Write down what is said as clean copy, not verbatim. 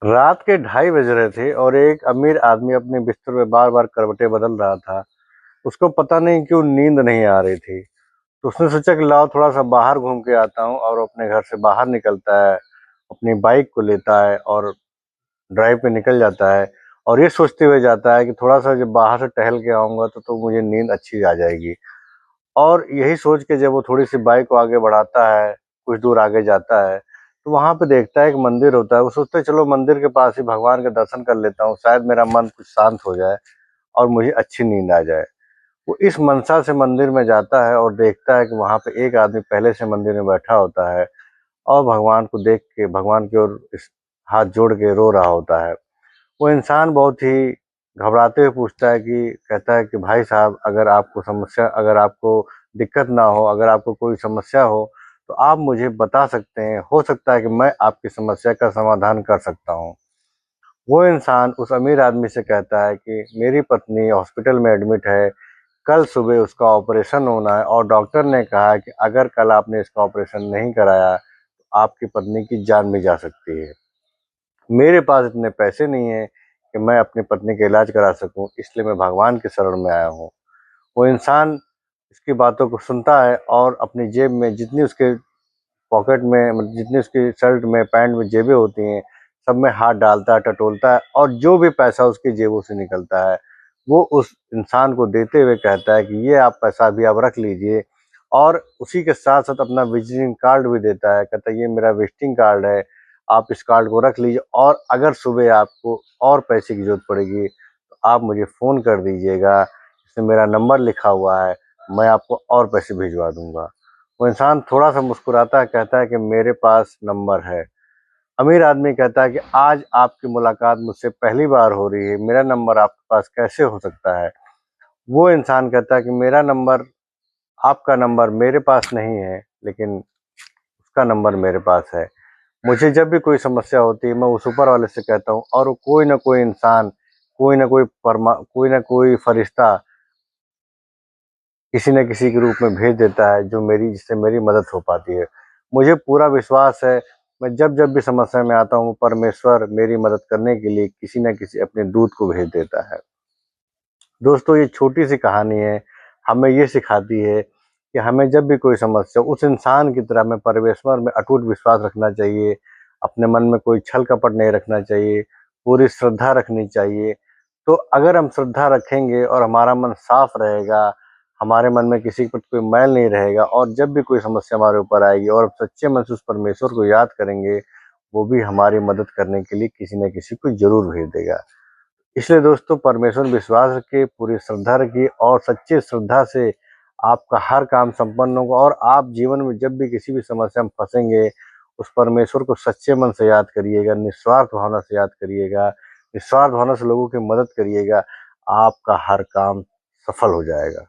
रात के 2:30 बज रहे थे और एक अमीर आदमी अपने बिस्तर में बार-बार करवटें बदल रहा था। उसको पता नहीं क्यों नींद नहीं आ रही थी। तो उसने सोचा कि लाओ थोड़ा-सा बाहर घूम के आता हूँ और अपने घर से बाहर निकलता है, अपनी बाइक को लेता है और ड्राइव पे निकल जाता है और ये सोचते हुए जाता है कि थोड़ा-सा जब बाहर से टहल के आऊँगा तो मुझे नींद अच्छी आ जाएगी। और यही सोच के जब वो थोड़ी-सी बाइक को आगे बढ़ाता है, कुछ दूर आगे जाता है, तो वहाँ पे देखता है एक मंदिर होता है। वो सोचता है चलो मंदिर के पास ही भगवान के दर्शन कर लेता हूँ, शायद मेरा मन कुछ शांत हो जाए और मुझे अच्छी नींद आ जाए। वो इस मनसा से मंदिर में जाता है और देखता है कि वहाँ पे एक आदमी पहले से मंदिर में बैठा होता है और भगवान को देख के भगवान की ओर इस हाथ जोड़ के रो रहा होता है। वो इंसान बहुत ही घबराते हुए पूछता है कि कहता है कि भाई साहब अगर आपको दिक्कत ना हो, अगर आपको कोई समस्या हो, तो आप मुझे बता सकते हैं, हो सकता है कि मैं आपकी समस्या का समाधान कर सकता हूँ। वो इंसान उस अमीर आदमी से कहता है कि मेरी पत्नी हॉस्पिटल में एडमिट है, कल सुबह उसका ऑपरेशन होना है और डॉक्टर ने कहा है कि अगर कल आपने इसका ऑपरेशन नहीं कराया, तो आपकी पत्नी की जान भी जा सकती है। मेरे पास इतने पैसे नहीं हैं कि मैं अपनी पत्नी का इलाज करा सकूँ, इसलिए मैं भगवान की शरण में आया हूँ। वो इंसान इसकी बातों को सुनता है और अपनी जेब में जितनी उसके पॉकेट में मतलब जितनी उसकी शर्ट में, पैंट में जेबें होती हैं, सब में हाथ डालता है, टटोलता है और जो भी पैसा उसकी जेबों से निकलता है, वो उस इंसान को देते हुए कहता है कि ये आप पैसा अभी आप रख लीजिए और उसी के साथ-साथ अपना विज़िटिंग कार्ड भी देता है। कहता है ये मेरा विज़िटिंग कार्ड है, आप इस कार्ड को रख लीजिए और अगर सुबह आपको और पैसे की ज़रूरत पड़ेगी, तो आप मुझे फ़ोन कर दीजिएगा, इसमें मेरा नंबर लिखा हुआ है, मैं आपको और पैसे भिजवा दूँगा। वो इंसान थोड़ा-सा मुस्कुराता है, कहता है कि मेरे पास नंबर है। अमीर आदमी कहता है कि आज आपकी मुलाकात मुझसे पहली बार हो रही है, मेरा नंबर आपके पास कैसे हो सकता है? वो इंसान कहता है कि मेरा नंबर आपका नंबर मेरे पास नहीं है, लेकिन उसका नंबर मेरे पास है। मुझे जब भी कोई समस्या होती है, मैं उस ऊपर वाले से कहता हूँ और वो कोई न कोई इंसान, कोई न कोई फरिश्ता किसी न किसी के रूप में भेज देता है जिससे मेरी मदद हो पाती है। मुझे पूरा विश्वास है, मैं जब-जब भी समस्या में आता हूँ, परमेश्वर मेरी मदद करने के लिए किसी न किसी अपने दूत को भेज देता है। दोस्तों ये छोटी-सी कहानी है, हमें ये सिखाती है कि हमें जब भी कोई समस्या उस इंसान की तरह हमें परमेश्वर में अटूट विश्वास रखना चाहिए, अपने मन में कोई छल-कपट नहीं रखना चाहिए, पूरी श्रद्धा रखनी चाहिए। तो अगर हम श्रद्धा रखेंगे और हमारा मन साफ रहेगा, हमारे मन में किसी के प्रति कोई मैल नहीं रहेगा और जब भी कोई समस्या हमारे ऊपर आएगी और हम सच्चे मन से उस परमेश्वर को याद करेंगे, वो भी हमारी मदद करने के लिए किसी न किसी को ज़रूर भेज देगा। इसलिए दोस्तों परमेश्वर में विश्वास रखिए, पूरी श्रद्धा रखिए और सच्ची श्रद्धा से आपका हर काम संपन्न होगा और आप जीवन में जब भी किसी भी समस्या में फँसेंगे, उस परमेश्वर को सच्चे मन से याद करिएगा, निस्वार्थ भावना से याद करिएगा, निस्वार्थ भावना से लोगों की मदद करिएगा, आपका हर काम सफल हो जाएगा।